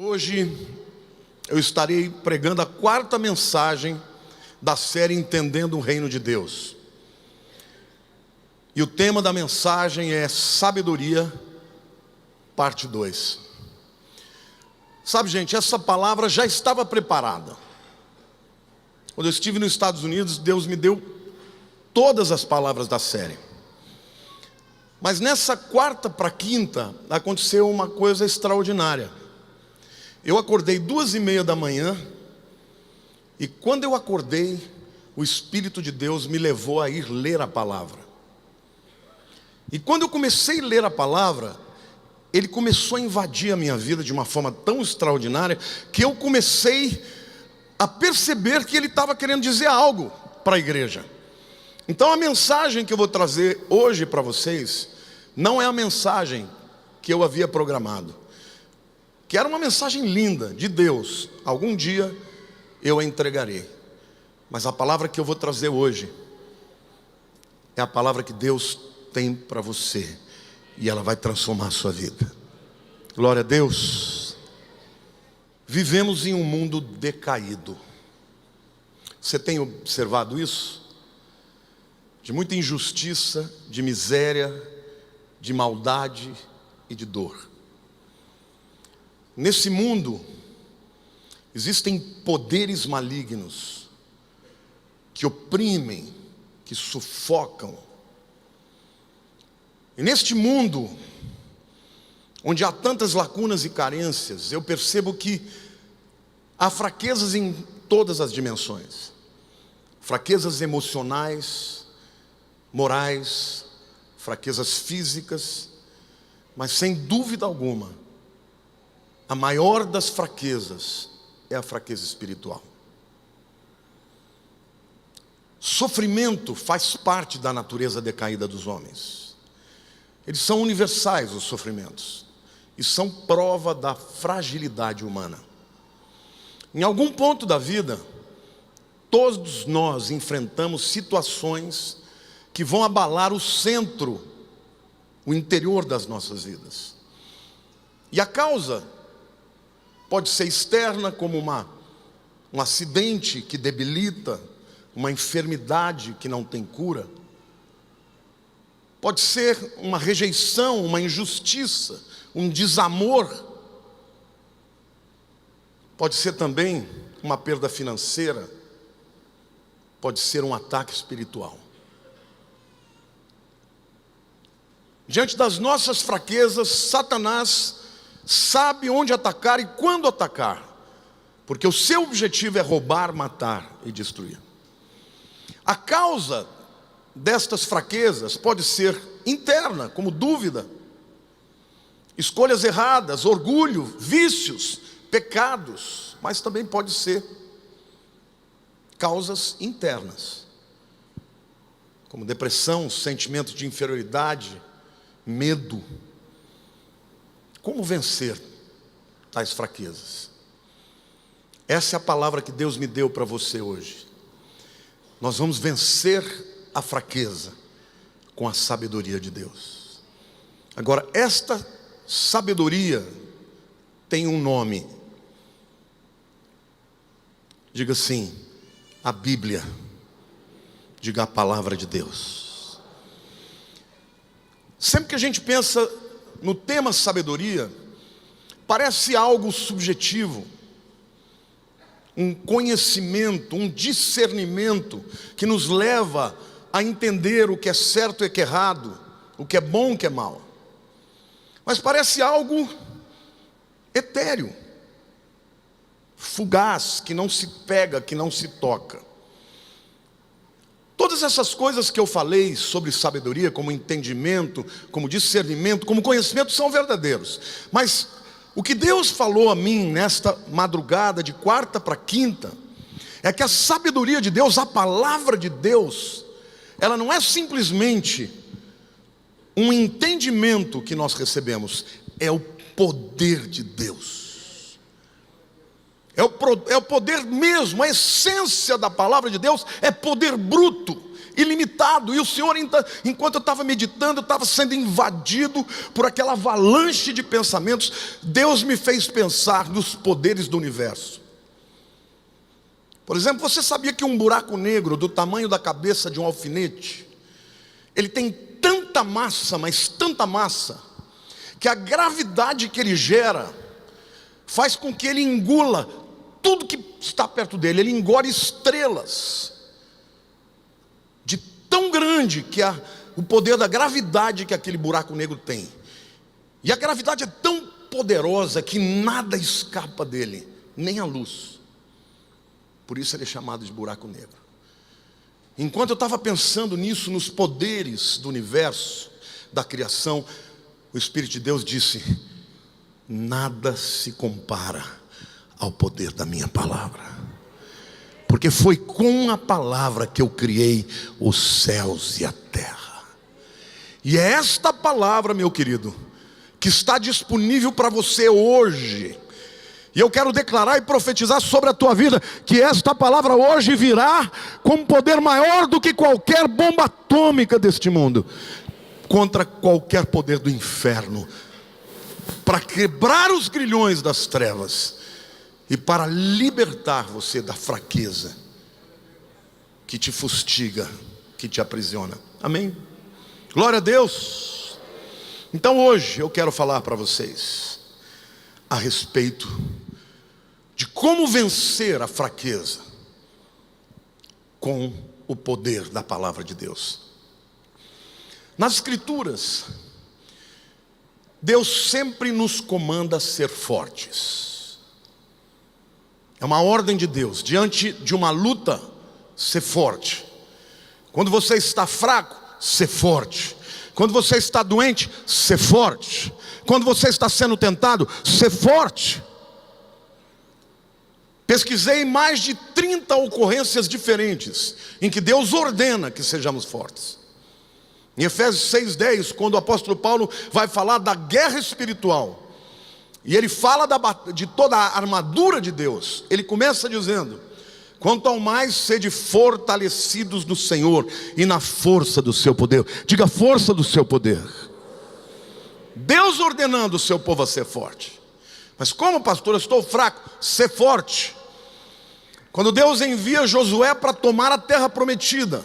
Hoje eu estarei pregando a quarta mensagem da série Entendendo o Reino de Deus. E o tema da mensagem é Sabedoria, parte 2. Sabe, gente, essa palavra já estava preparada. Quando eu estive nos Estados Unidos, Deus me deu todas as palavras da série. Mas nessa quarta para quinta, aconteceu uma coisa extraordinária. Eu acordei 2:30 da manhã, e quando eu acordei, o Espírito de Deus me levou a ir ler a palavra. E quando eu comecei a ler a palavra, ele começou a invadir a minha vida de uma forma tão extraordinária, que eu comecei a perceber que ele estava querendo dizer algo para a igreja. Então a mensagem que eu vou trazer hoje para vocês, não é a mensagem que eu havia programado, que era uma mensagem linda de Deus. Algum dia eu a entregarei. Mas a palavra que eu vou trazer hoje é a palavra que Deus tem para você, e ela vai transformar a sua vida. Glória a Deus. Vivemos em um mundo decaído. Você tem observado isso? De muita injustiça, de miséria, de maldade e de dor. Nesse mundo existem poderes malignos que oprimem, que sufocam. E neste mundo, onde há tantas lacunas e carências, eu percebo que há fraquezas em todas as dimensões. Fraquezas emocionais, morais, fraquezas físicas, mas sem dúvida alguma, a maior das fraquezas é a fraqueza espiritual. Sofrimento faz parte da natureza decaída dos homens. Eles são universais, os sofrimentos, e são prova da fragilidade humana. Em algum ponto da vida, todos nós enfrentamos situações que vão abalar o centro, o interior das nossas vidas. E a causa pode ser externa, como um acidente que debilita, uma enfermidade que não tem cura. Pode ser uma rejeição, uma injustiça, um desamor. Pode ser também uma perda financeira. Pode ser um ataque espiritual. Diante das nossas fraquezas, Satanás sabe onde atacar e quando atacar, porque o seu objetivo é roubar, matar e destruir. A causa destas fraquezas pode ser interna, como dúvida, escolhas erradas, orgulho, vícios, pecados, mas também pode ser causas internas, como depressão, sentimento de inferioridade, medo. Como vencer tais fraquezas? Essa é a palavra que Deus me deu para você hoje. Nós vamos vencer a fraqueza com a sabedoria de Deus. Agora, esta sabedoria tem um nome. Diga assim: a Bíblia. Diga a palavra de Deus. Sempre que a gente pensa no tema sabedoria, parece algo subjetivo, um conhecimento, um discernimento que nos leva a entender o que é certo e o que é errado, o que é bom e o que é mal. Mas parece algo etéreo, fugaz, que não se pega, que não se toca. Todas essas coisas que eu falei sobre sabedoria, como entendimento, como discernimento, como conhecimento, são verdadeiros. Mas o que Deus falou a mim nesta madrugada de quarta para quinta, é que a sabedoria de Deus, a palavra de Deus, ela não é simplesmente um entendimento que nós recebemos, é o poder de Deus. É o poder mesmo, a essência da palavra de Deus é poder bruto, ilimitado. E o Senhor, enquanto eu estava meditando, eu estava sendo invadido por aquela avalanche de pensamentos. Deus me fez pensar nos poderes do universo. Por exemplo, você sabia que um buraco negro do tamanho da cabeça de um alfinete, ele tem tanta massa, mas tanta massa, que a gravidade que ele gera faz com que ele engula tudo que está perto dele. Ele engole estrelas, de tão grande que o poder da gravidade que aquele buraco negro tem. E a gravidade é tão poderosa que nada escapa dele, nem a luz. Por isso ele é chamado de buraco negro. Enquanto eu estava pensando nisso, nos poderes do universo, da criação, o Espírito de Deus disse: nada se compara ao poder da minha palavra. Porque foi com a palavra que eu criei os céus e a terra. E é esta palavra, meu querido, que está disponível para você hoje. E eu quero declarar e profetizar sobre a tua vida, que esta palavra hoje virá com um poder maior do que qualquer bomba atômica deste mundo, contra qualquer poder do inferno, para quebrar os grilhões das trevas e para libertar você da fraqueza que te fustiga, que te aprisiona. Amém? Glória a Deus. Então hoje eu quero falar para vocês a respeito de como vencer a fraqueza com o poder da palavra de Deus. Nas Escrituras, Deus sempre nos comanda a ser fortes. É uma ordem de Deus. Diante de uma luta, ser forte. Quando você está fraco, ser forte. Quando você está doente, ser forte. Quando você está sendo tentado, ser forte. Pesquisei mais de 30 ocorrências diferentes em que Deus ordena que sejamos fortes. Em Efésios 6:10, quando o apóstolo Paulo vai falar da guerra espiritual, e ele fala de toda a armadura de Deus, ele começa dizendo: quanto ao mais sede fortalecidos no Senhor e na força do seu poder. Diga: força do seu poder. Deus ordenando o seu povo a ser forte. Mas como, pastor, eu estou fraco? Ser forte. Quando Deus envia Josué para tomar a terra prometida,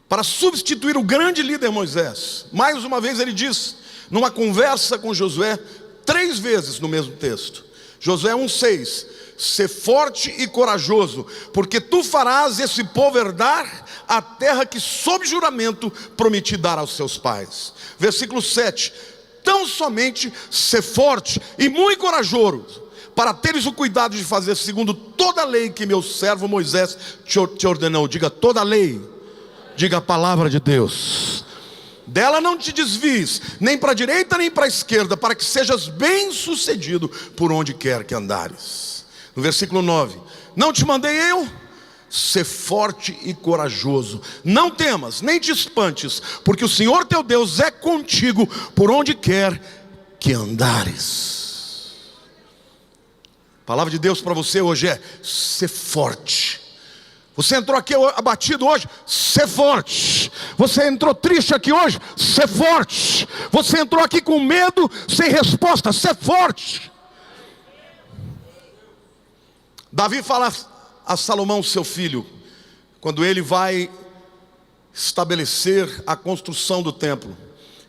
para substituir o grande líder Moisés, mais uma vez ele diz, numa conversa com Josué, 3 vezes no mesmo texto, Josué 1:6, ser forte e corajoso, porque tu farás esse povo herdar a terra que sob juramento prometi dar aos seus pais. Versículo 7, tão somente ser forte e muito corajoso, para teres o cuidado de fazer segundo toda a lei que meu servo Moisés te ordenou. Diga: toda a lei. Diga: a palavra de Deus. Dela não te desvies, nem para a direita nem para a esquerda, para que sejas bem sucedido por onde quer que andares. No versículo 9, não te mandei eu? Ser forte e corajoso, não temas, nem te espantes, porque o Senhor teu Deus é contigo por onde quer que andares. A palavra de Deus para você hoje é: ser forte. Você entrou aqui abatido hoje, ser forte. Você entrou triste aqui hoje, ser forte. Você entrou aqui com medo, sem resposta, ser forte. Davi fala a Salomão, seu filho, quando ele vai estabelecer a construção do templo.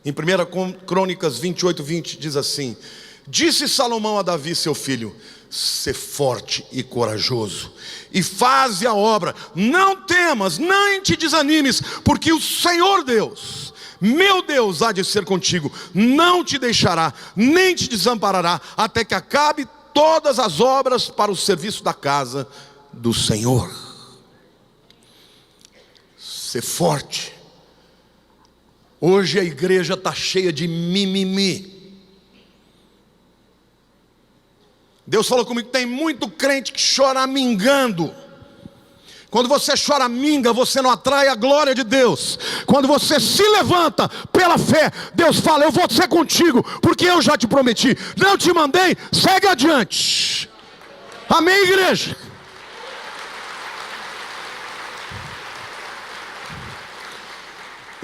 Em 1 Crônicas 28:20 diz assim: disse Salomão a Davi, seu filho: ser forte e corajoso, e faze a obra, não temas, nem te desanimes, porque o Senhor Deus, meu Deus, há de ser contigo, não te deixará, nem te desamparará, até que acabe todas as obras para o serviço da casa do Senhor. Ser forte. Hoje a igreja está cheia de mimimi. Deus falou comigo, tem muito crente que choramingando. Quando você choraminga, você não atrai a glória de Deus. Quando você se levanta pela fé, Deus fala: eu vou ser contigo, porque eu já te prometi. Não te mandei, segue adiante. Amém, igreja?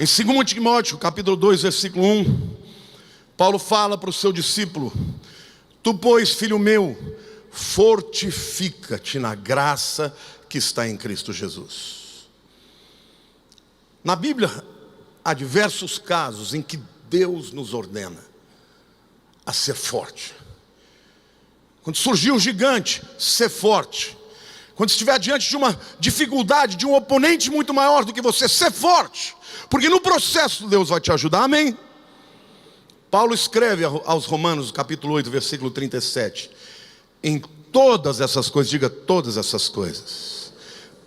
Em 2 Timóteo, capítulo 2, versículo 1, Paulo fala para o seu discípulo: tu, pois, filho meu, fortifica-te na graça que está em Cristo Jesus. Na Bíblia, há diversos casos em que Deus nos ordena a ser forte. Quando surgiu o gigante, ser forte. Quando estiver diante de uma dificuldade, de um oponente muito maior do que você, ser forte. Porque no processo Deus vai te ajudar, amém? Paulo escreve aos Romanos, capítulo 8, versículo 37. Em todas essas coisas, diga todas essas coisas.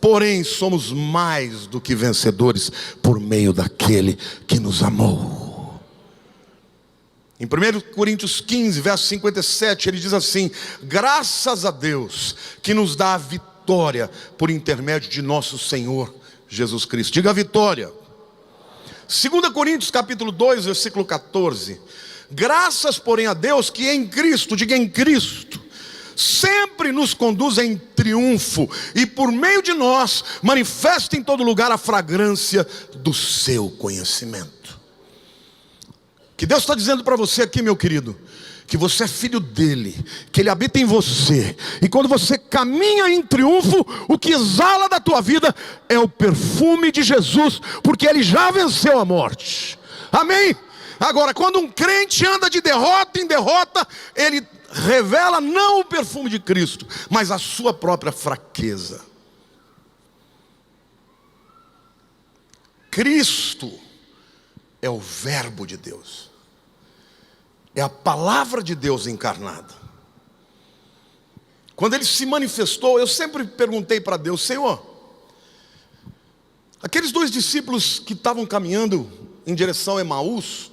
Porém, somos mais do que vencedores por meio daquele que nos amou. Em 1 Coríntios 15, verso 57, ele diz assim: graças a Deus que nos dá a vitória por intermédio de nosso Senhor Jesus Cristo. Diga vitória. 2 Coríntios capítulo 2, versículo 14. Graças, porém, a Deus que em Cristo, diga em Cristo, sempre nos conduz em triunfo, e por meio de nós manifesta em todo lugar a fragrância do seu conhecimento. Que Deus está dizendo para você aqui, meu querido, que você é filho dele, que ele habita em você, e quando você caminha em triunfo, o que exala da tua vida é o perfume de Jesus, porque ele já venceu a morte, amém? Agora, quando um crente anda de derrota em derrota, ele revela não o perfume de Cristo, mas a sua própria fraqueza. Cristo é o verbo de Deus, é a palavra de Deus encarnada. Quando ele se manifestou, eu sempre perguntei para Deus: Senhor, aqueles 2 discípulos que estavam caminhando em direção a Emaús,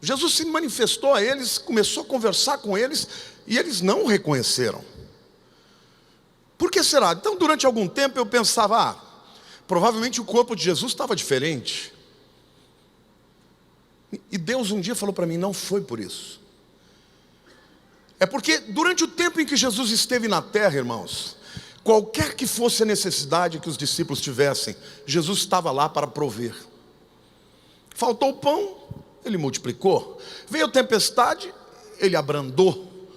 Jesus se manifestou a eles, começou a conversar com eles, e eles não o reconheceram. Por que será? Então, durante algum tempo eu pensava, provavelmente o corpo de Jesus estava diferente. E Deus um dia falou para mim: não foi por isso. É porque durante o tempo em que Jesus esteve na terra, irmãos, qualquer que fosse a necessidade que os discípulos tivessem, Jesus estava lá para prover. Faltou o pão, ele multiplicou. Veio tempestade, ele abrandou.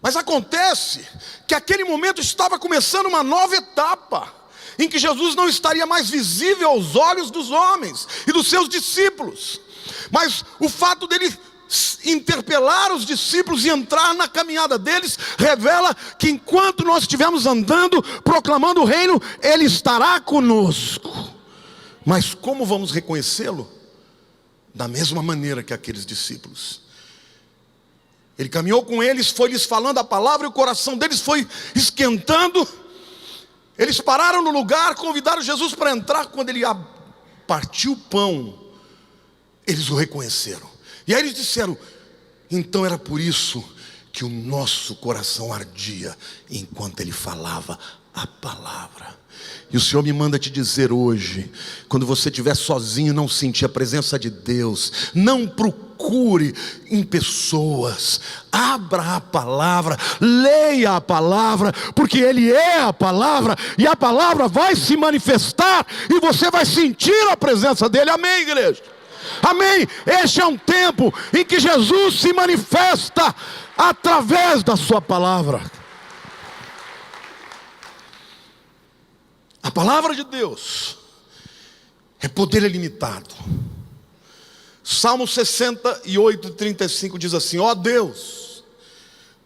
Mas acontece que aquele momento estava começando uma nova etapa, em que Jesus não estaria mais visível aos olhos dos homens e dos seus discípulos. Mas o fato dele interpelar os discípulos e entrar na caminhada deles, revela que enquanto nós estivermos andando, proclamando o reino, ele estará conosco. Mas como vamos reconhecê-lo? Da mesma maneira que aqueles discípulos. Ele caminhou com eles, foi lhes falando a palavra, e o coração deles foi esquentando. Eles pararam no lugar, convidaram Jesus para entrar. Quando ele partiu o pão, eles o reconheceram. E aí eles disseram: então era por isso que o nosso coração ardia enquanto ele falava a palavra. E o Senhor me manda te dizer hoje, quando você estiver sozinho, não sentir a presença de Deus, não procure em pessoas, abra a palavra, leia a palavra, porque Ele é a palavra, e a palavra vai se manifestar, e você vai sentir a presença dEle, amém, igreja? Amém? Este é um tempo em que Jesus se manifesta através da sua palavra. A palavra de Deus é poder ilimitado. Salmo 68, 35 diz assim: ó Deus,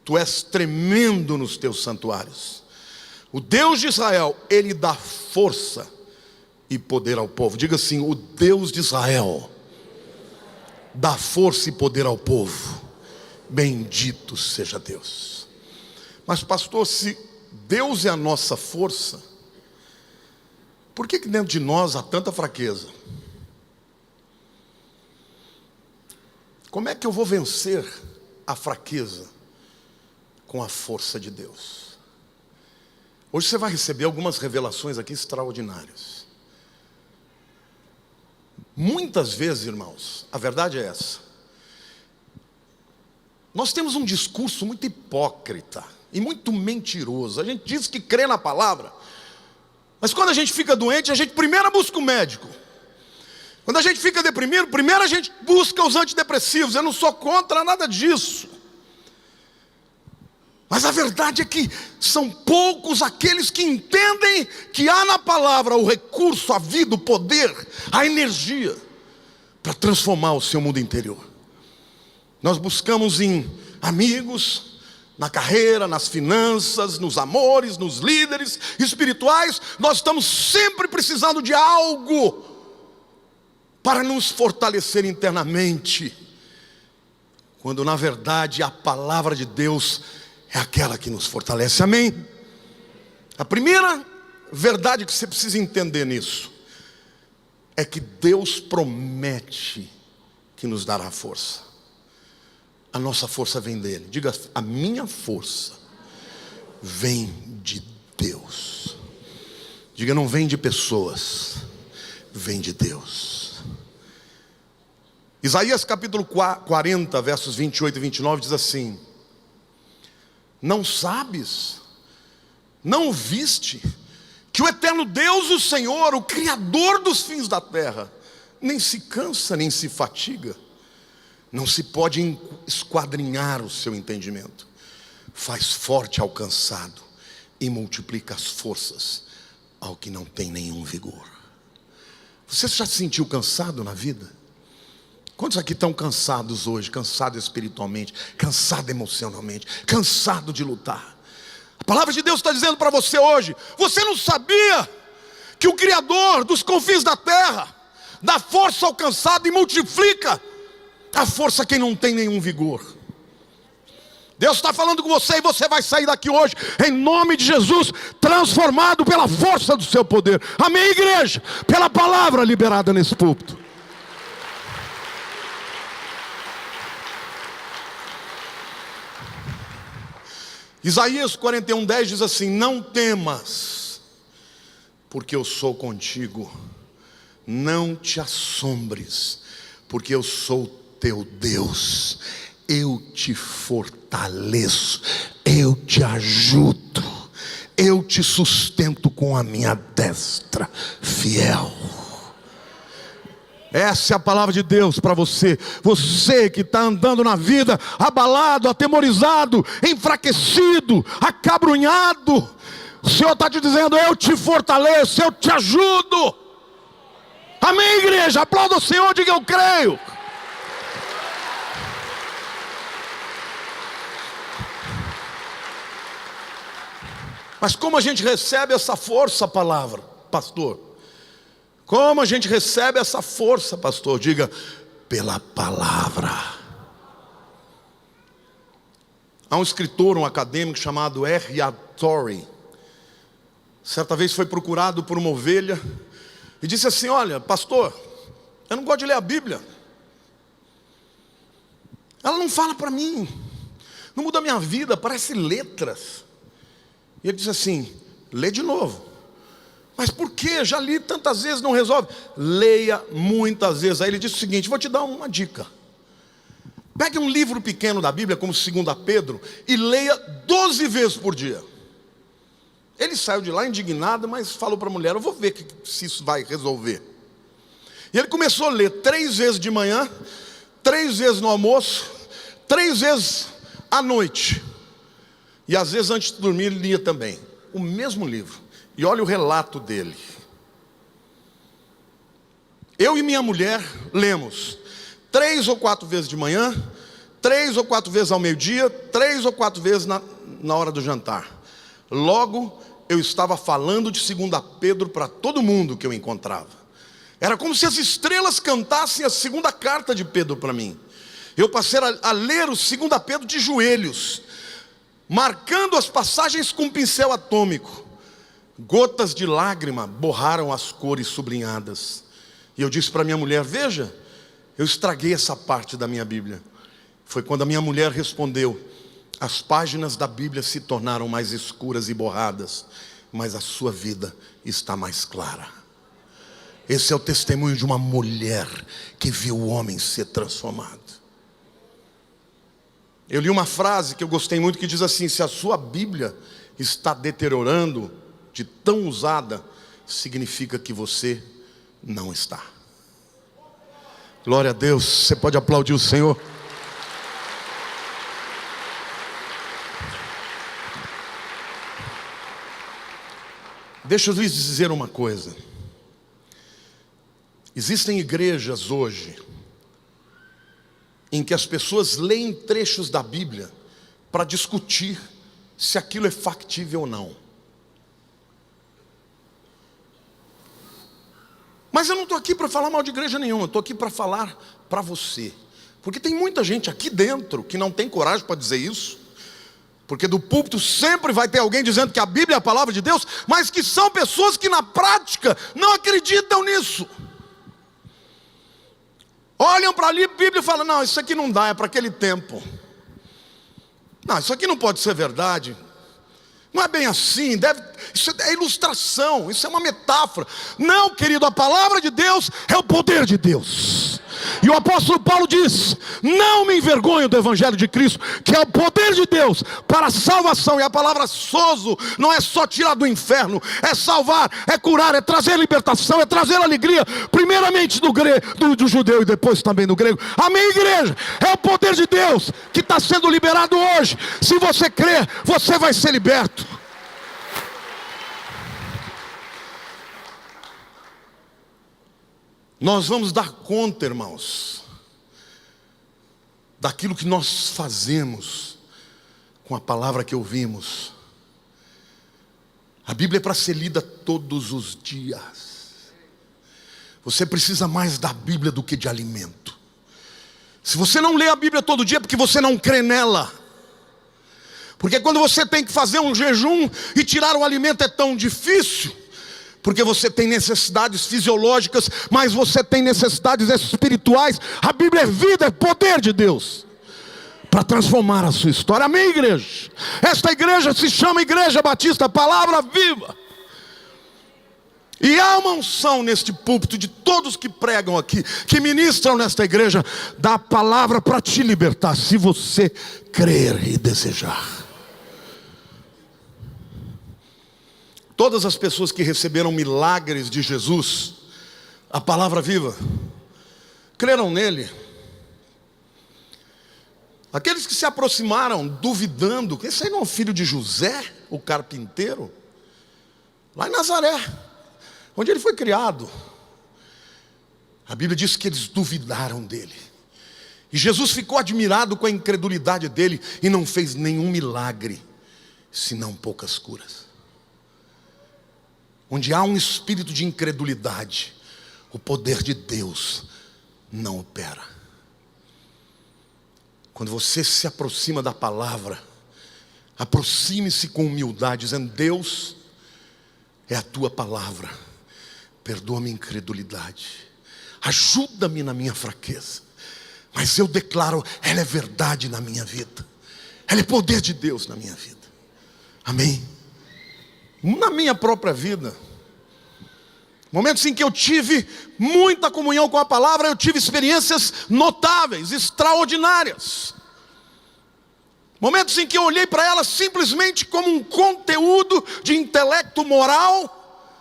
Tu és tremendo nos Teus santuários. O Deus de Israel, Ele dá força e poder ao povo. Diga assim: o Deus de Israel dá força e poder ao povo. Bendito seja Deus. Mas pastor, se Deus é a nossa força, por que dentro de nós há tanta fraqueza? Como é que eu vou vencer a fraqueza com a força de Deus? Hoje você vai receber algumas revelações aqui extraordinárias. Muitas vezes, irmãos, a verdade é essa: nós temos um discurso muito hipócrita e muito mentiroso. A gente diz que crê na palavra, mas quando a gente fica doente, a gente primeiro busca o médico. Quando a gente fica deprimido, primeiro a gente busca os antidepressivos. Eu não sou contra nada disso. Mas a verdade é que são poucos aqueles que entendem que há na palavra o recurso, a vida, o poder, a energia para transformar o seu mundo interior. Nós buscamos em amigos, na carreira, nas finanças, nos amores, nos líderes espirituais. Nós estamos sempre precisando de algo para nos fortalecer internamente, quando na verdade a palavra de Deus é aquela que nos fortalece. Amém? A primeira verdade que você precisa entender nisso é que Deus promete que nos dará força. A nossa força vem dele. Diga: a minha força vem de Deus. Diga: não vem de pessoas, vem de Deus. Isaías capítulo 40, versos 28 e 29 diz assim: não sabes, não viste, que o eterno Deus, o Senhor, o Criador dos fins da terra, nem se cansa, nem se fatiga, não se pode esquadrinhar o seu entendimento, faz forte ao cansado e multiplica as forças ao que não tem nenhum vigor. Você já se sentiu cansado na vida? Quantos aqui estão cansados hoje? Cansado espiritualmente, cansado emocionalmente, cansado de lutar? A palavra de Deus está dizendo para você hoje: você não sabia que o Criador dos confins da terra dá força ao cansado e multiplica a força a quem não tem nenhum vigor? Deus está falando com você, e você vai sair daqui hoje, em nome de Jesus, transformado pela força do seu poder. Amém, igreja? Pela palavra liberada nesse púlpito. Isaías 41:10 diz assim: não temas, porque eu sou contigo. Não te assombres, porque eu sou teu Deus. Eu te fortaleço, eu te ajudo, eu te sustento com a minha destra fiel. Essa é a palavra de Deus para você. Você que está andando na vida abalado, atemorizado, enfraquecido, acabrunhado, o Senhor está te dizendo: eu te fortaleço, eu te ajudo. Amém, igreja? Aplauda o Senhor, diga: eu creio. Mas como a gente recebe essa força, palavra, pastor? Como a gente recebe essa força, pastor? Diga: pela palavra. Há um escritor, um acadêmico chamado R.A. Torrey. Certa vez foi procurado por uma ovelha e disse assim: olha, pastor, eu não gosto de ler a Bíblia. Ela não fala para mim, não muda a minha vida, parece letras. E ele disse assim: lê de novo. Mas por que? Já li tantas vezes, não resolve. Leia muitas vezes. Aí ele disse o seguinte: vou te dar uma dica. Pegue um livro pequeno da Bíblia, como 2 Pedro, e leia 12 vezes por dia. Ele saiu de lá indignado, mas falou para a mulher: eu vou ver se isso vai resolver. E ele começou a ler 3 vezes de manhã, 3 vezes no almoço, 3 vezes à noite. E às vezes antes de dormir ele lia também o mesmo livro. E olha o relato dele: eu e minha mulher lemos 3 ou 4 vezes de manhã, 3 ou 4 vezes ao meio-dia, 3 ou 4 vezes na hora do jantar. Logo eu estava falando de 2 Pedro para todo mundo que eu encontrava. Era como se as estrelas cantassem a 2ª carta de Pedro para mim. Eu passei a ler o 2 Pedro de joelhos, marcando as passagens com um pincel atômico. Gotas de lágrima borraram as cores sublinhadas. E eu disse para minha mulher: veja, eu estraguei essa parte da minha Bíblia. Foi quando a minha mulher respondeu: as páginas da Bíblia se tornaram mais escuras e borradas, mas a sua vida está mais clara. Esse é o testemunho de uma mulher que viu o homem ser transformado. Eu li uma frase que eu gostei muito, que diz assim: se a sua Bíblia está deteriorando de tão usada, significa que você não está. Glória a Deus. Você pode aplaudir o Senhor. Deixa eu lhes dizer uma coisa. Existem igrejas hoje em que as pessoas leem trechos da Bíblia para discutir se aquilo é factível ou não. Mas eu não estou aqui para falar mal de igreja nenhuma, eu estou aqui para falar para você. Porque tem muita gente aqui dentro que não tem coragem para dizer isso. Porque do púlpito sempre vai ter alguém dizendo que a Bíblia é a palavra de Deus, mas que são pessoas que na prática não acreditam nisso. Olham para ali, a Bíblia e falam: não, isso aqui não dá, é para aquele tempo. Não, isso aqui não pode ser verdade. Não é bem assim, isso é ilustração, isso é uma metáfora. Não, querido, a palavra de Deus é o poder de Deus. E o apóstolo Paulo diz: não me envergonho do evangelho de Cristo, que é o poder de Deus para a salvação. E a palavra sozo não é só tirar do inferno, é salvar, é curar, é trazer libertação, é trazer alegria, primeiramente do judeu e depois também do grego. Amém, igreja? É o poder de Deus que está sendo liberado hoje. Se você crer, você vai ser liberto. Nós vamos dar conta, irmãos, daquilo que nós fazemos com a palavra que ouvimos. A Bíblia é para ser lida todos os dias. Você precisa mais da Bíblia do que de alimento. Se você não lê a Bíblia todo dia, é porque você não crê nela. Porque quando você tem que fazer um jejum e tirar o alimento é tão difícil, porque você tem necessidades fisiológicas, mas você tem necessidades espirituais. A Bíblia é vida, é poder de Deus para transformar a sua história. Amém, igreja? Esta igreja se chama Igreja Batista Palavra Viva. E há uma unção neste púlpito de todos que pregam aqui, que ministram nesta igreja, da palavra para te libertar, se você crer e desejar. Todas as pessoas que receberam milagres de Jesus, a palavra viva, creram nele. Aqueles que se aproximaram duvidando, que esse aí não é o filho de José, o carpinteiro, lá em Nazaré, onde ele foi criado. A Bíblia diz que eles duvidaram dele. E Jesus ficou admirado com a incredulidade dele e não fez nenhum milagre, senão poucas curas. Onde há um espírito de incredulidade, o poder de Deus não opera. Quando você se aproxima da palavra, aproxime-se com humildade, dizendo: Deus, é a tua palavra, perdoa minha incredulidade, ajuda-me na minha fraqueza, mas eu declaro, ela é verdade na minha vida, ela é poder de Deus na minha vida. Amém? Na minha própria vida, momentos em que eu tive muita comunhão com a palavra, eu tive experiências notáveis, extraordinárias. Momentos em que eu olhei para ela simplesmente como um conteúdo de intelecto moral.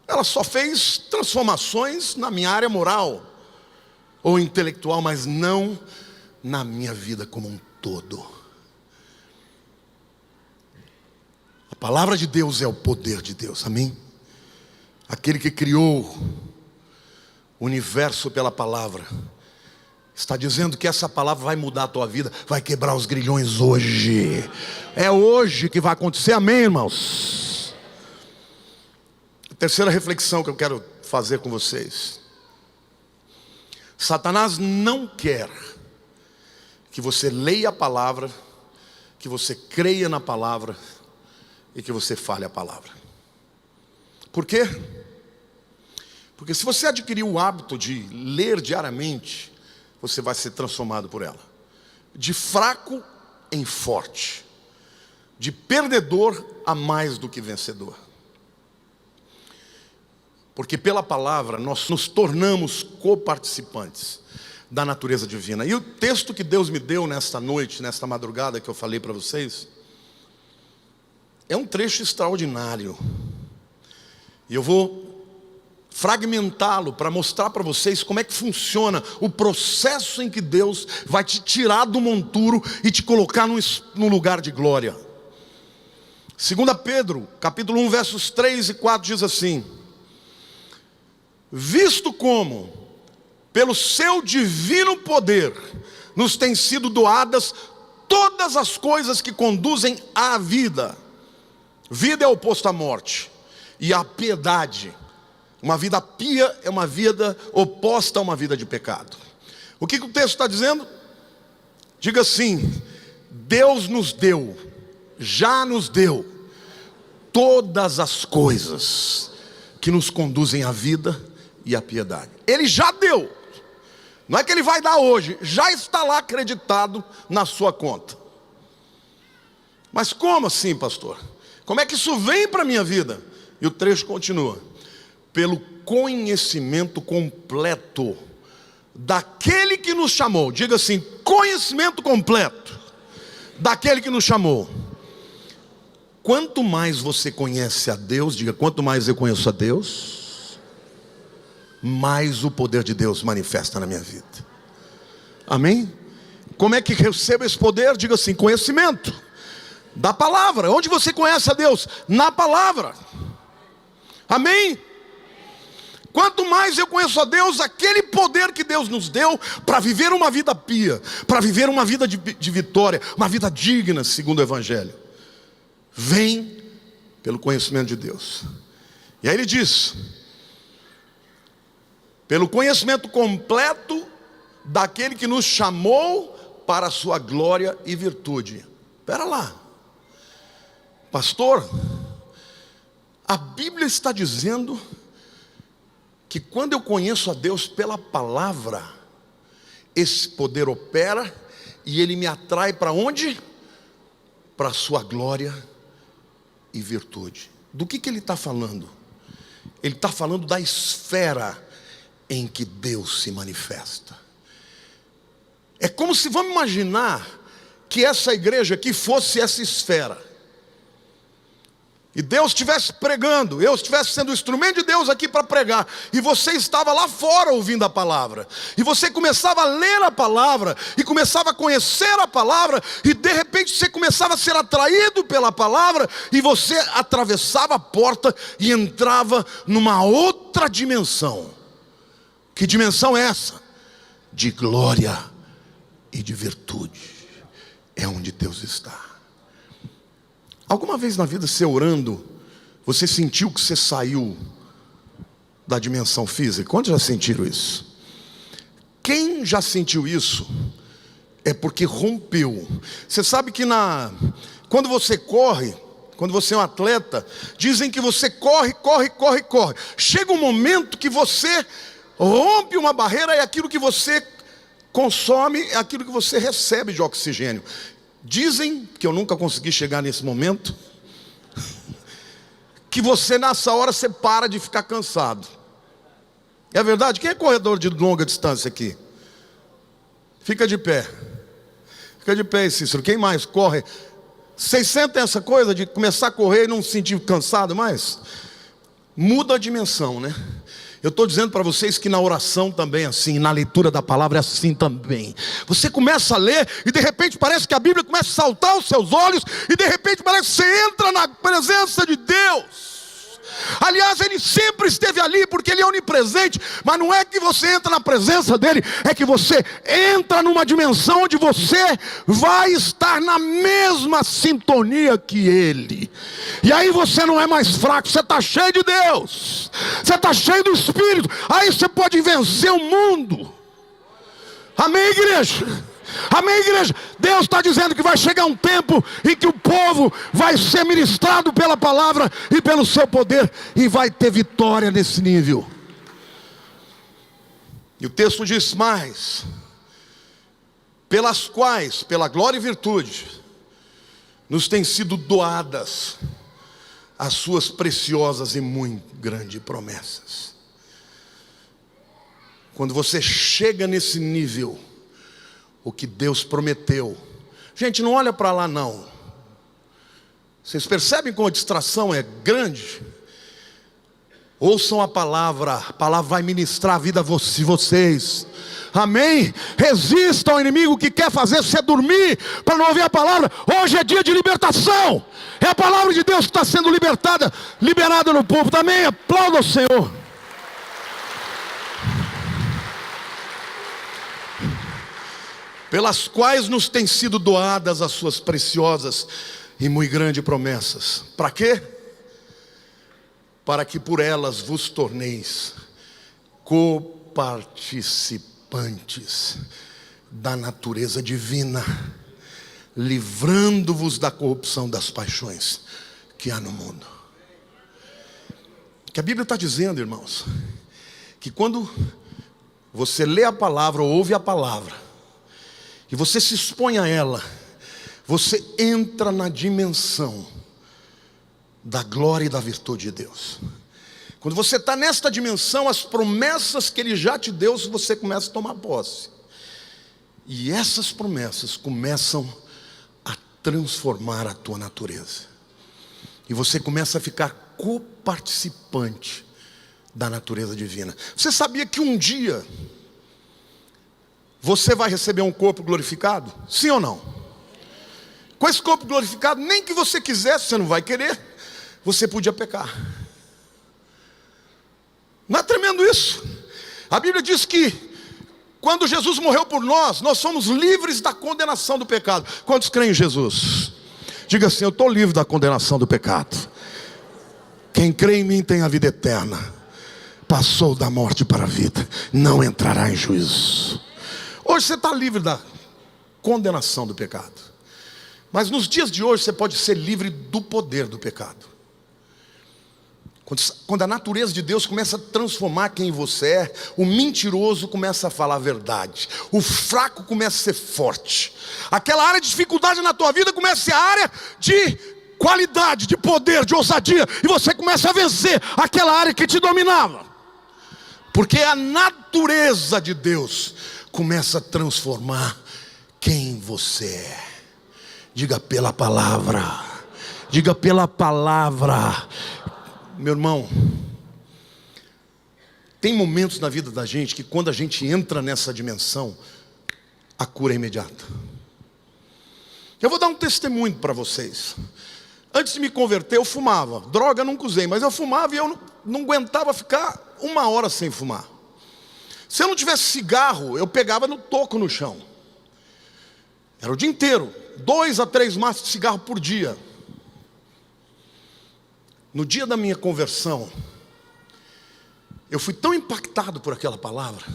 Ela só fez transformações na minha área moral ou intelectual, mas não na minha vida como um todo. A palavra de Deus é o poder de Deus, amém? Aquele que criou o universo pela palavra, está dizendo que essa palavra vai mudar a tua vida, vai quebrar os grilhões hoje. É hoje que vai acontecer, amém, irmãos? A terceira reflexão que eu quero fazer com vocês. Satanás não quer que você leia a palavra, que você creia na palavra e que você fale a palavra. Por quê? Porque se você adquirir o hábito de ler diariamente, você vai ser transformado por ela. De fraco em forte, de perdedor a mais do que vencedor. Porque pela palavra nós nos tornamos coparticipantes da natureza divina. E o texto que Deus me deu nesta noite, nesta madrugada que eu falei para vocês, é um trecho extraordinário. E eu vou fragmentá-lo para mostrar para vocês como é que funciona o processo em que Deus vai te tirar do monturo e te colocar num lugar de glória. 2 Pedro, capítulo 1, versos 3 e 4 diz assim: visto como, pelo seu divino poder, nos têm sido doadas todas as coisas que conduzem à vida. Vida é oposto à morte, e a piedade, uma vida pia é uma vida oposta a uma vida de pecado. O que o texto está dizendo? Diga assim: Deus nos deu, já nos deu, todas as coisas que nos conduzem à vida e à piedade. Ele já deu, não é que Ele vai dar hoje, já está lá acreditado na sua conta. Mas como assim, pastor? Como é que isso vem para a minha vida? E o trecho continua: pelo conhecimento completo daquele que nos chamou. Diga assim: conhecimento completo daquele que nos chamou. Quanto mais você conhece a Deus, diga, quanto mais eu conheço a Deus, mais o poder de Deus manifesta na minha vida. Amém? Como é que recebo esse poder? Diga assim: conhecimento da palavra. Onde você conhece a Deus? Na palavra. Amém? Quanto mais eu conheço a Deus, aquele poder que Deus nos deu para viver uma vida pia, para viver uma vida de vitória, uma vida digna, segundo o Evangelho, vem pelo conhecimento de Deus. E aí ele diz: pelo conhecimento completo daquele que nos chamou para a sua glória e virtude. Espera lá, pastor, a Bíblia está dizendo que quando eu conheço a Deus pela palavra, esse poder opera e ele me atrai para onde? Para a sua glória e virtude. Do que ele está falando? Ele está falando da esfera em que Deus se manifesta. É como se, vamos imaginar que essa igreja aqui fosse essa esfera, e Deus estivesse pregando, eu estivesse sendo o instrumento de Deus aqui para pregar, e você estava lá fora ouvindo a palavra, e você começava a ler a palavra, e começava a conhecer a palavra, e de repente você começava a ser atraído pela palavra, e você atravessava a porta e entrava numa outra dimensão. Que dimensão é essa? De glória e de virtude. É onde Deus está. Alguma vez na vida, você orando, você sentiu que você saiu da dimensão física? Quantos já sentiram isso? Quem já sentiu isso é porque rompeu. Você sabe que quando você corre, quando você é um atleta, dizem que você corre. Chega um momento que você rompe uma barreira, e aquilo que você consome é aquilo que você recebe de oxigênio. Dizem, que eu nunca consegui chegar nesse momento, que você nessa hora você para de ficar cansado. É verdade? Quem é corredor de longa distância aqui? Fica de pé. Fica de pé, Cícero. Quem mais corre? Vocês sentem essa coisa de começar a correr e não se sentir cansado mais? Muda a dimensão, né? Eu estou dizendo para vocês que na oração também é assim, na leitura da palavra é assim também. Você começa a ler e de repente parece que a Bíblia começa a saltar aos seus olhos, e de repente parece que você entra na presença de Deus. Aliás, Ele sempre esteve ali, porque Ele é onipresente. Mas não é que você entra na presença dEle, é que você entra numa dimensão onde você vai estar na mesma sintonia que Ele. E aí você não é mais fraco, você está cheio de Deus, você está cheio do Espírito. Aí você pode vencer o mundo. Amém, igreja? Amém, igreja? Deus está dizendo que vai chegar um tempo em que o povo vai ser ministrado pela palavra e pelo seu poder, e vai ter vitória nesse nível. E o texto diz mais: pelas quais, pela glória e virtude, nos têm sido doadas as suas preciosas e muito grandes promessas. Quando você chega nesse nível, o que Deus prometeu, gente, não olha para lá não. Vocês percebem como a distração é grande? Ouçam a palavra vai ministrar a vida de vocês. Amém? Resista ao inimigo que quer fazer você dormir para não ouvir a palavra. Hoje é dia de libertação. É a palavra de Deus que está sendo liberada no povo. Amém? Aplauda o Senhor. Pelas quais nos têm sido doadas as suas preciosas e muito grandes promessas. Para quê? Para que por elas vos torneis coparticipantes da natureza divina, livrando-vos da corrupção das paixões que há no mundo. O que a Bíblia está dizendo, irmãos, que quando você lê a palavra ou ouve a palavra, e você se expõe a ela, você entra na dimensão da glória e da virtude de Deus. Quando você está nesta dimensão, as promessas que Ele já te deu, você começa a tomar posse. E essas promessas começam a transformar a tua natureza. E você começa a ficar coparticipante da natureza divina. Você sabia que um dia você vai receber um corpo glorificado? Sim ou não? Com esse corpo glorificado, nem que você quisesse, você não vai querer, você podia pecar. Não é tremendo isso? A Bíblia diz que quando Jesus morreu por nós, nós somos livres da condenação do pecado. Quantos creem em Jesus? Diga assim: eu estou livre da condenação do pecado. Quem crê em mim tem a vida eterna. Passou da morte para a vida, não entrará em juízo. Hoje você está livre da condenação do pecado. Mas nos dias de hoje você pode ser livre do poder do pecado. Quando a natureza de Deus começa a transformar quem você é, o mentiroso começa a falar a verdade, o fraco começa a ser forte, aquela área de dificuldade na tua vida começa a ser a área de qualidade, de poder, de ousadia, e você começa a vencer aquela área que te dominava, porque a natureza de Deus começa a transformar quem você é. Diga: pela palavra. Diga: pela palavra. Meu irmão, tem momentos na vida da gente que quando a gente entra nessa dimensão, a cura é imediata. Eu vou dar um testemunho para vocês. Antes de me converter eu fumava. Droga eu nunca usei, mas eu fumava e eu não aguentava ficar 1 hora sem fumar. Se eu não tivesse cigarro, eu pegava no toco no chão. Era o dia inteiro, 2 a 3 maços de cigarro por dia. No dia da minha conversão, eu fui tão impactado por aquela palavra,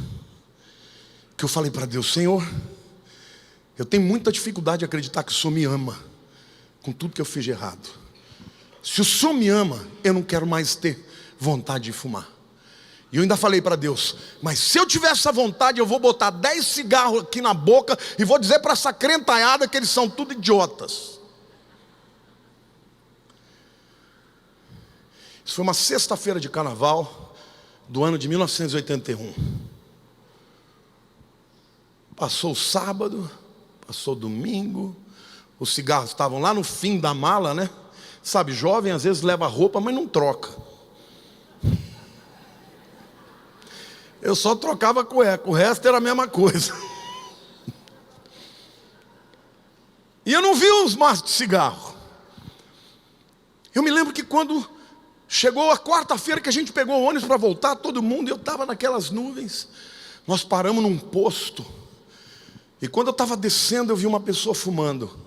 que eu falei para Deus: Senhor, eu tenho muita dificuldade de acreditar que o Senhor me ama, com tudo que eu fiz de errado. Se o Senhor me ama, eu não quero mais ter vontade de fumar. E eu ainda falei para Deus: mas se eu tiver essa vontade, eu vou botar 10 cigarros aqui na boca e vou dizer para essa crentalhada que eles são tudo idiotas. Isso foi uma sexta-feira de carnaval do ano de 1981. Passou o sábado, passou o domingo, os cigarros estavam lá no fim da mala, né? Sabe, jovem às vezes leva roupa, mas não troca. Eu só trocava cueca, o resto era a mesma coisa. E eu não vi os maços de cigarro. Eu me lembro que quando chegou a quarta-feira que a gente pegou o ônibus para voltar, todo mundo, eu estava naquelas nuvens. Nós paramos num posto. E quando eu estava descendo, eu vi uma pessoa fumando.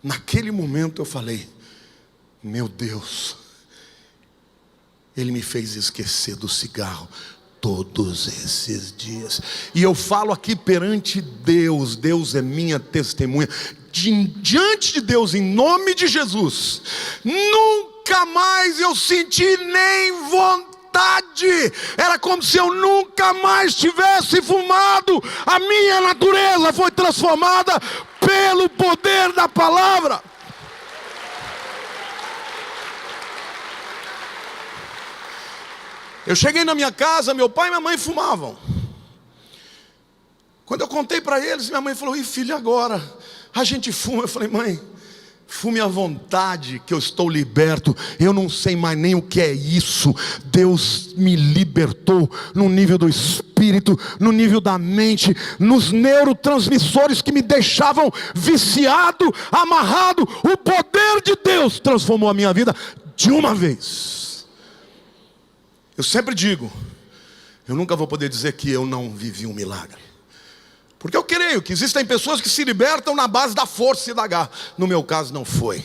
Naquele momento eu falei: meu Deus, Ele me fez esquecer do cigarro todos esses dias. E eu falo aqui perante Deus, Deus é minha testemunha, diante de Deus, em nome de Jesus, nunca mais eu senti nem vontade. Era como se eu nunca mais tivesse fumado. A minha natureza foi transformada pelo poder da palavra. Eu cheguei na minha casa, meu pai e minha mãe fumavam. Quando eu contei para eles, minha mãe falou: e filho, agora a gente fuma. Eu falei: mãe, fume à vontade, que eu estou liberto. Eu não sei mais nem o que é isso. Deus me libertou no nível do espírito, no nível da mente, nos neurotransmissores que me deixavam viciado, amarrado. O poder de Deus transformou a minha vida de uma vez. Eu sempre digo, eu nunca vou poder dizer que eu não vivi um milagre, porque eu creio que existem pessoas que se libertam na base da força e da garra. No meu caso não foi.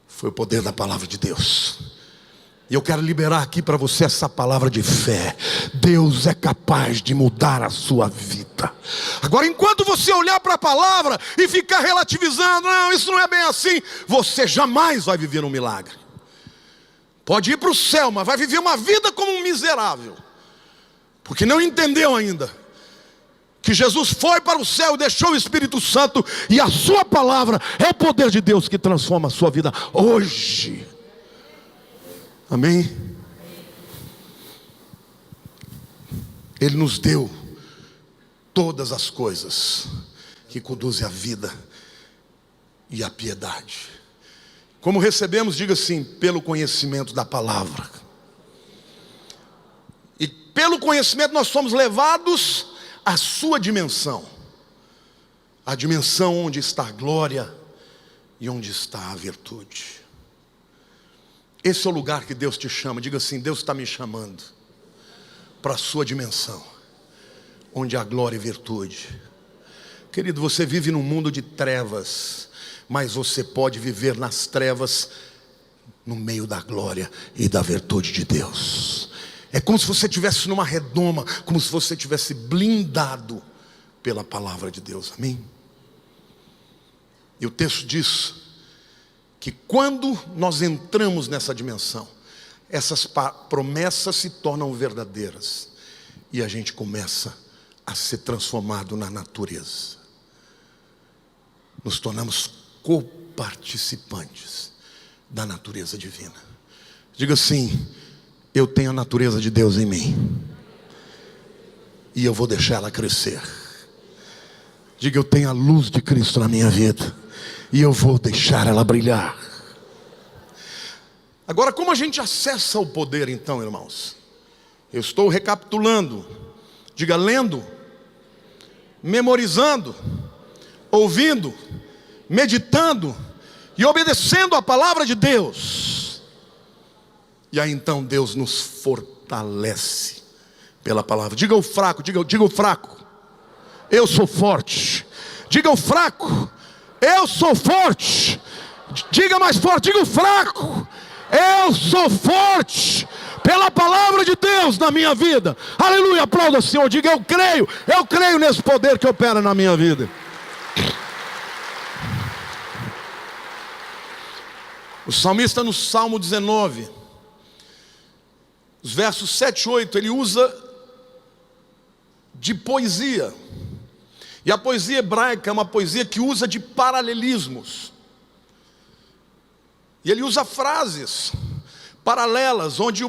Foi o poder da palavra de Deus. E eu quero liberar aqui para você essa palavra de fé. Deus é capaz de mudar a sua vida. Agora, enquanto você olhar para a palavra e ficar relativizando, não, isso não é bem assim, você jamais vai viver um milagre. Pode ir para o céu, mas vai viver uma vida como um miserável, porque não entendeu ainda que Jesus foi para o céu e deixou o Espírito Santo, e a sua palavra é o poder de Deus que transforma a sua vida hoje. Amém? Ele nos deu todas as coisas que conduzem à vida e à piedade. Como recebemos, diga assim, pelo conhecimento da palavra. E pelo conhecimento nós somos levados à sua dimensão. A dimensão onde está a glória e onde está a virtude. Esse é o lugar que Deus te chama. Diga assim, Deus está me chamando para a sua dimensão, onde há glória e virtude. Querido, você vive num mundo de trevas, mas você pode viver nas trevas no meio da glória e da virtude de Deus. É como se você estivesse numa redoma, como se você estivesse blindado pela palavra de Deus. Amém? E o texto diz que quando nós entramos nessa dimensão, essas promessas se tornam verdadeiras, e a gente começa a ser transformado na natureza. Nos tornamos coparticipantes da natureza divina. Diga assim, eu tenho a natureza de Deus em mim, e eu vou deixar ela crescer. Diga, eu tenho a luz de Cristo na minha vida, e eu vou deixar ela brilhar. Agora, como a gente acessa o poder então, irmãos? Eu estou recapitulando. Diga, lendo, memorizando, ouvindo, meditando e obedecendo a palavra de Deus. E aí então Deus nos fortalece pela palavra. Diga o fraco, diga o fraco, eu sou forte. Diga o fraco, eu sou forte. Diga mais forte, diga o fraco, eu sou forte pela palavra de Deus na minha vida. Aleluia, aplauda o Senhor. Diga, eu creio nesse poder que opera na minha vida. O salmista no Salmo 19, os versos 7 e 8, ele usa de poesia. E a poesia hebraica é uma poesia que usa de paralelismos. E ele usa frases paralelas, onde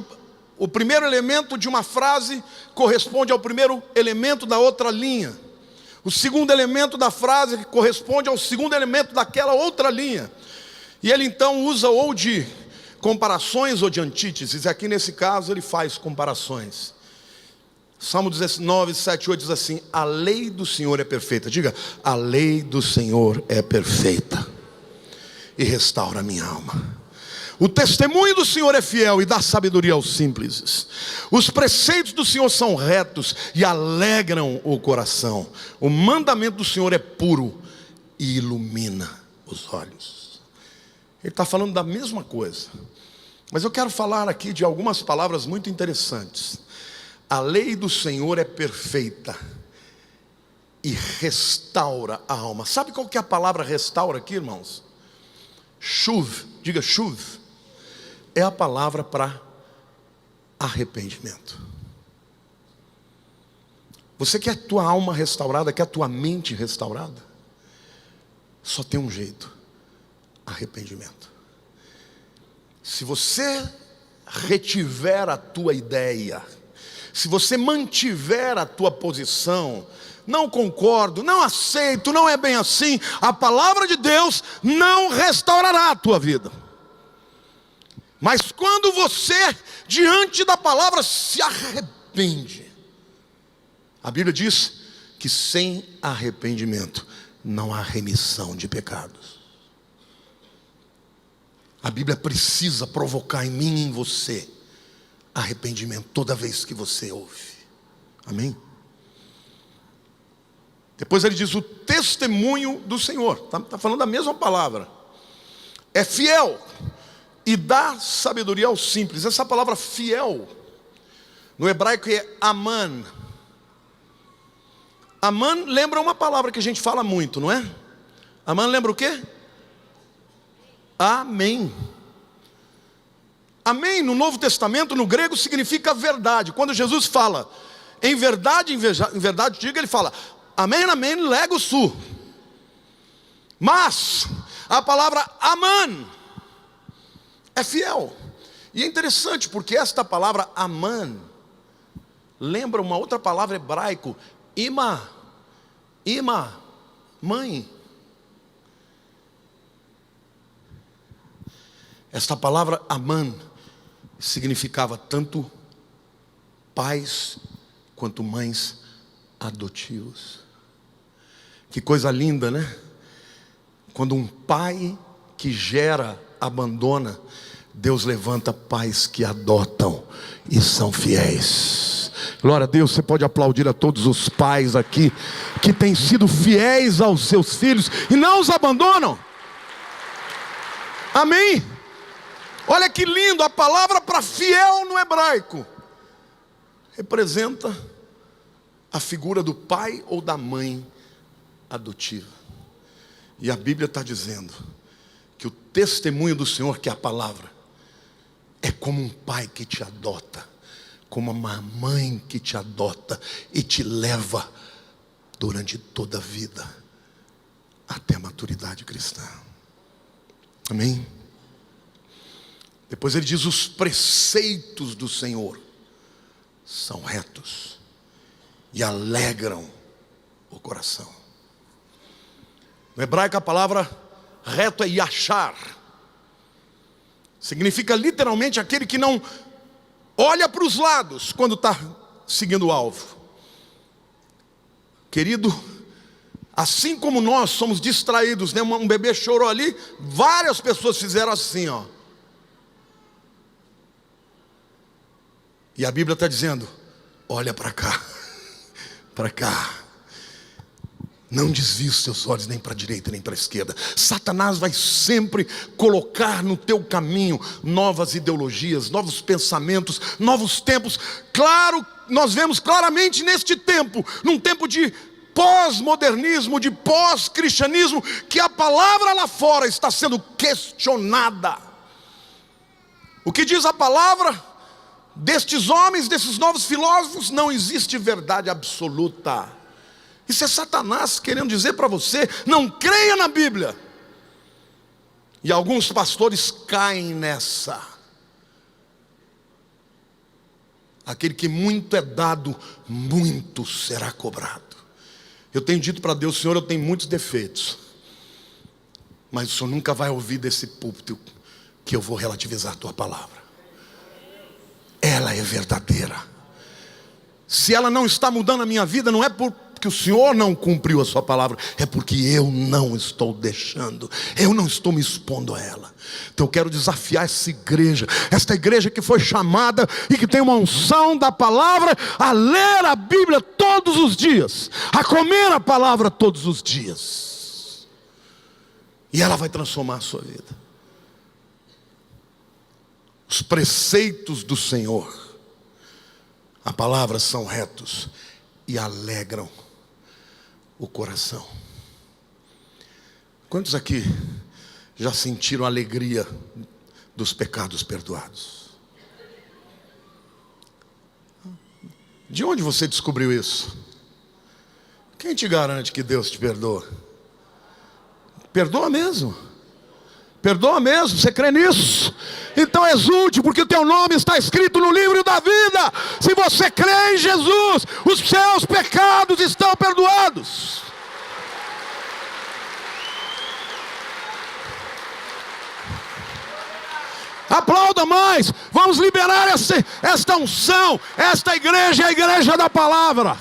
o primeiro elemento de uma frase corresponde ao primeiro elemento da outra linha. O segundo elemento da frase corresponde ao segundo elemento daquela outra linha. E ele então usa ou de comparações ou de antíteses. Aqui nesse caso ele faz comparações. Salmo 19, 7 e 8 diz assim: a lei do Senhor é perfeita. Diga, a lei do Senhor é perfeita e restaura a minha alma. O testemunho do Senhor é fiel e dá sabedoria aos simples. Os preceitos do Senhor são retos e alegram o coração. O mandamento do Senhor é puro e ilumina os olhos. Ele está falando da mesma coisa, mas eu quero falar aqui de algumas palavras muito interessantes. A lei do Senhor é perfeita e restaura a alma. Sabe qual que é a palavra restaura aqui, irmãos? Shuv, diga shuv. É a palavra para arrependimento. Você quer a tua alma restaurada, quer a tua mente restaurada? Só tem um jeito: arrependimento. Se você retiver a tua ideia, se você mantiver a tua posição, não concordo, não aceito, não é bem assim, a palavra de Deus não restaurará a tua vida. Mas quando você, diante da palavra, se arrepende, a Bíblia diz que sem arrependimento não há remissão de pecados. A Bíblia precisa provocar em mim e em você arrependimento toda vez que você ouve. Amém? Depois ele diz o testemunho do Senhor. Está falando a mesma palavra. É fiel e dá sabedoria aos simples. Essa palavra fiel no hebraico é aman. Aman lembra uma palavra que a gente fala muito, não é? Aman lembra o quê? Amém. Amém no Novo Testamento, no grego, significa verdade. Quando Jesus fala em verdade, diga, ele fala amém, amém, lego su. Mas a palavra aman é fiel. E é interessante porque esta palavra aman lembra uma outra palavra hebraico, ima, mãe. Esta palavra aman significava tanto pais quanto mães adotivos. Que coisa linda, né? Quando um pai que gera abandona, Deus levanta pais que adotam e são fiéis. Glória a Deus. Você pode aplaudir a todos os pais aqui que têm sido fiéis aos seus filhos e não os abandonam. Amém? Olha que lindo, a palavra para fiel no hebraico representa a figura do pai ou da mãe adotiva. E a Bíblia está dizendo que o testemunho do Senhor, que é a palavra, é como um pai que te adota, como uma mãe que te adota e te leva durante toda a vida até a maturidade cristã. Amém? Depois ele diz: os preceitos do Senhor são retos e alegram o coração. No hebraico a palavra reto é yashar. Significa literalmente aquele que não olha para os lados quando está seguindo o alvo. Querido, assim como nós somos distraídos, né? Um bebê chorou ali, várias pessoas fizeram assim, ó. E a Bíblia está dizendo: olha para cá, para cá. Não desvie os seus olhos nem para a direita nem para a esquerda. Satanás vai sempre colocar no teu caminho novas ideologias, novos pensamentos, novos tempos. Claro, nós vemos claramente neste tempo, num tempo de pós-modernismo, de pós-cristianismo, que a palavra lá fora está sendo questionada. O que diz a palavra destes homens, desses novos filósofos? Não existe verdade absoluta. Isso é Satanás querendo dizer para você: não creia na Bíblia. E alguns pastores caem nessa. Aquele que muito é dado, muito será cobrado. Eu tenho dito para Deus: Senhor, eu tenho muitos defeitos, mas o Senhor nunca vai ouvir desse púlpito que eu vou relativizar a tua palavra. Ela é verdadeira. Se ela não está mudando a minha vida, não é porque o Senhor não cumpriu a sua palavra, é porque eu não estou deixando, eu não estou me expondo a ela. Então eu quero desafiar esta igreja que foi chamada e que tem uma unção da palavra, a ler a Bíblia todos os dias, a comer a palavra todos os dias, e ela vai transformar a sua vida. Os preceitos do Senhor, a palavra, são retos e alegram o coração. Quantos aqui já sentiram a alegria dos pecados perdoados? De onde você descobriu isso? Quem te garante que Deus te perdoa? Perdoa mesmo. Perdoa mesmo, você crê nisso? Então exulte, porque o teu nome está escrito no livro da vida. Se você crê em Jesus, os seus pecados estão perdoados. Aplauda mais. Vamos liberar esta unção. Esta igreja é a igreja da palavra.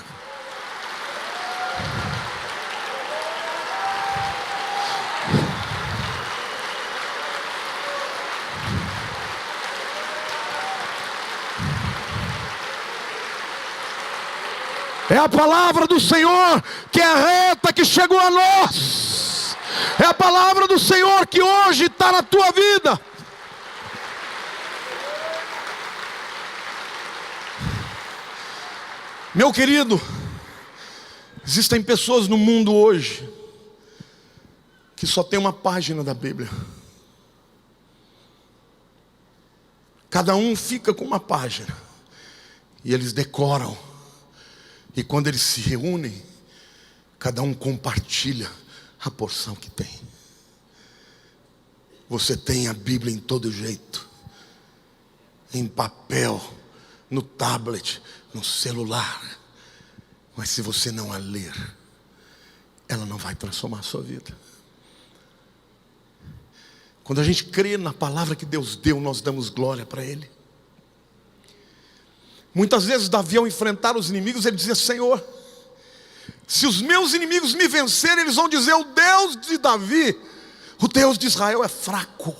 É a palavra do Senhor que é reta, que chegou a nós. É a palavra do Senhor que hoje está na tua vida. Meu querido, existem pessoas no mundo hoje que só tem uma página da Bíblia. Cada um fica com uma página e eles decoram. E quando eles se reúnem, cada um compartilha a porção que tem. Você tem a Bíblia em todo jeito, em papel, no tablet, no celular. Mas se você não a ler, ela não vai transformar a sua vida. Quando a gente crê na palavra que Deus deu, nós damos glória para Ele. Muitas vezes Davi, ao enfrentar os inimigos, ele dizia: Senhor, se os meus inimigos me vencerem, eles vão dizer: o Deus de Davi, o Deus de Israel é fraco.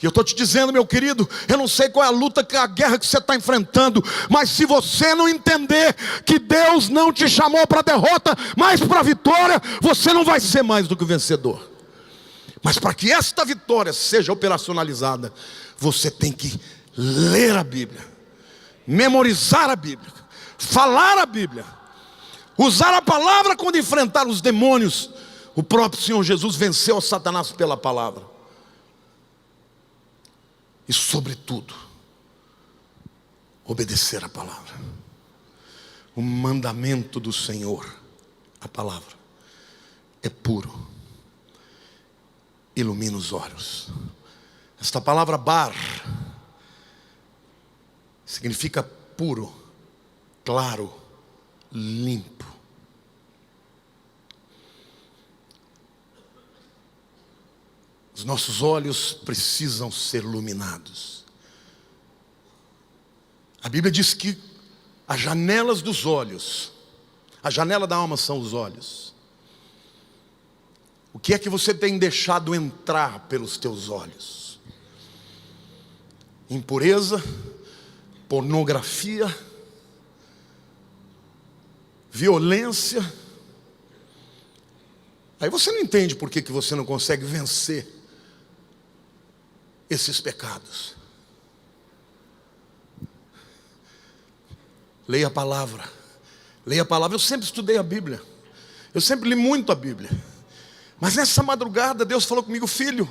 E eu estou te dizendo, meu querido, eu não sei qual é a luta, a guerra que você está enfrentando, mas se você não entender que Deus não te chamou para a derrota, mas para a vitória, você não vai ser mais do que o vencedor. Mas para que esta vitória seja operacionalizada, você tem que ler a Bíblia, memorizar a Bíblia, falar a Bíblia, usar a palavra quando enfrentar os demônios. O próprio Senhor Jesus venceu a Satanás pela palavra. E sobretudo, obedecer a palavra. O mandamento do Senhor, a palavra, é puro, ilumina os olhos. Esta palavra bar significa puro, claro, limpo. Os nossos olhos precisam ser iluminados. A Bíblia diz que as janelas dos olhos, a janela da alma são os olhos. O que é que você tem deixado entrar pelos teus olhos? Impureza, pornografia, violência. Aí você não entende por que você não consegue vencer esses pecados. Leia a palavra. Leia a palavra. Eu sempre estudei a Bíblia. Eu sempre li muito a Bíblia. Mas nessa madrugada Deus falou comigo: filho,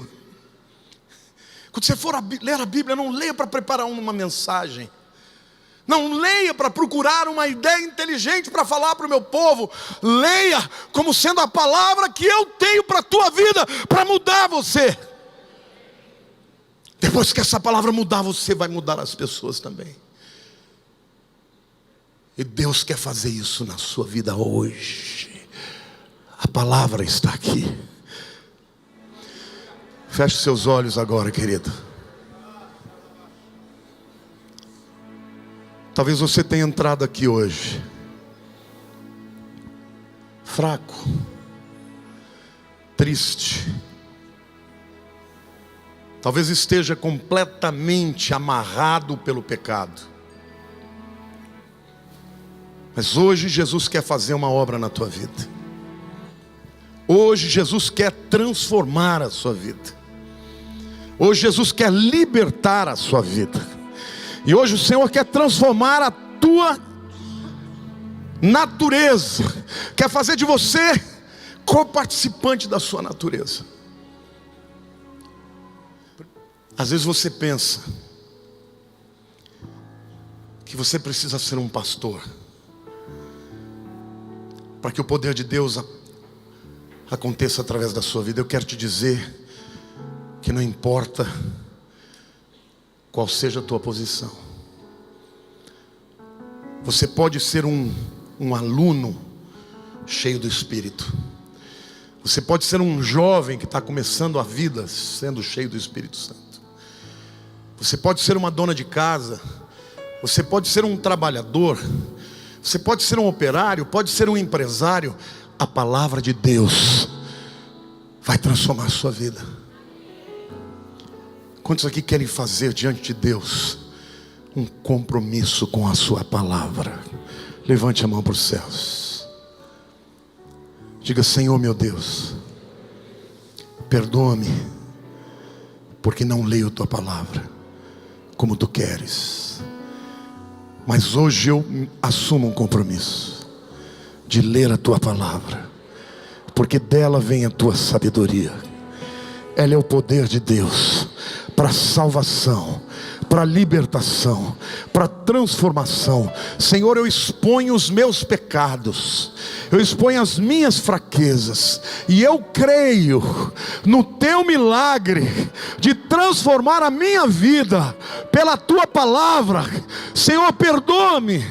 quando você for ler a Bíblia, não leia para preparar uma mensagem. Não leia para procurar uma ideia inteligente para falar para o meu povo. Leia como sendo a palavra que eu tenho para a tua vida, para mudar você. Depois que essa palavra mudar, você vai mudar as pessoas também. E Deus quer fazer isso na sua vida hoje. A palavra está aqui. Feche seus olhos agora, querido. Talvez você tenha entrado aqui hoje fraco, triste. Talvez esteja completamente amarrado pelo pecado. Mas hoje Jesus quer fazer uma obra na tua vida. Hoje Jesus quer transformar a sua vida. Hoje Jesus quer libertar a sua vida. E hoje o Senhor quer transformar a tua natureza. Quer fazer de você coparticipante da sua natureza. Às vezes você pensa que você precisa ser um pastor para que o poder de Deus aconteça através da sua vida. Eu quero te dizer que não importa qual seja a tua posição, você pode ser um aluno cheio do Espírito. Você pode ser um jovem que está começando a vida sendo cheio do Espírito Santo. Você pode ser uma dona de casa. Você pode ser um trabalhador. Você pode ser um operário, pode ser um empresário. A palavra de Deus vai transformar a sua vida. Quantos aqui querem fazer diante de Deus um compromisso com a sua palavra? Levante a mão para os céus. Diga: Senhor meu Deus, perdoa-me, porque não leio tua palavra como tu queres. Mas hoje eu assumo um compromisso de ler a tua palavra, porque dela vem a tua sabedoria. Ela é o poder de Deus para salvação, para libertação, para transformação. Senhor, eu exponho os meus pecados, eu exponho as minhas fraquezas, e eu creio no teu milagre de transformar a minha vida pela tua palavra. Senhor, perdoa-me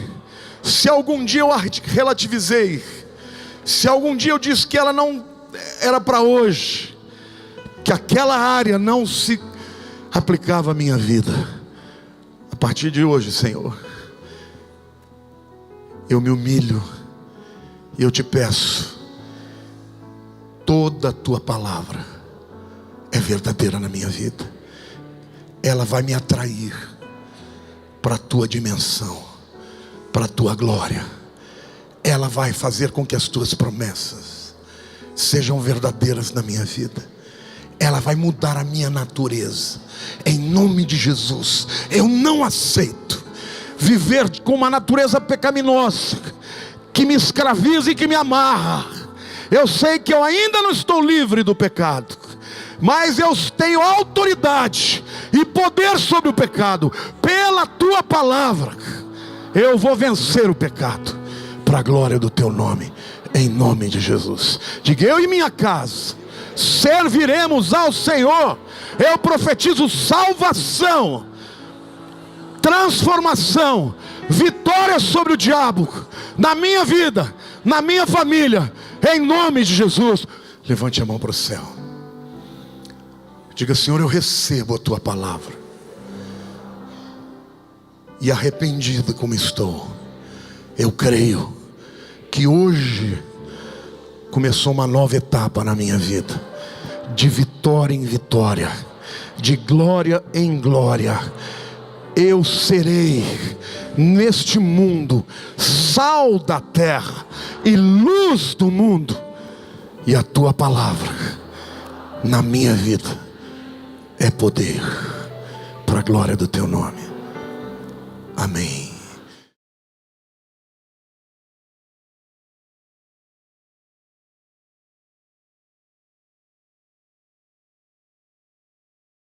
se algum dia eu a relativizei, se algum dia eu disse que ela não era para hoje, que aquela área não se aplicava à minha vida. A partir de hoje, Senhor, eu me humilho e eu te peço, toda a tua palavra é verdadeira na minha vida. Ela vai me atrair para a tua dimensão, para a tua glória. Ela vai fazer com que as tuas promessas sejam verdadeiras na minha vida. Ela vai mudar a minha natureza. Em nome de Jesus, eu não aceito viver com uma natureza pecaminosa que me escraviza e que me amarra. Eu sei que eu ainda não estou livre do pecado, mas eu tenho autoridade e poder sobre o pecado. Pela tua palavra eu vou vencer o pecado, para a glória do teu nome, em nome de Jesus. Diga: eu e minha casa serviremos ao Senhor. Eu profetizo salvação, transformação, vitória sobre o diabo, na minha vida, na minha família, em nome de Jesus. Levante a mão para o céu. Diga: Senhor, eu recebo a tua palavra, e arrependido como estou, eu creio que hoje começou uma nova etapa na minha vida, de vitória em vitória, de glória em glória. Eu serei neste mundo sal da terra e luz do mundo, e a tua palavra na minha vida é poder, para a glória do teu nome. Amém.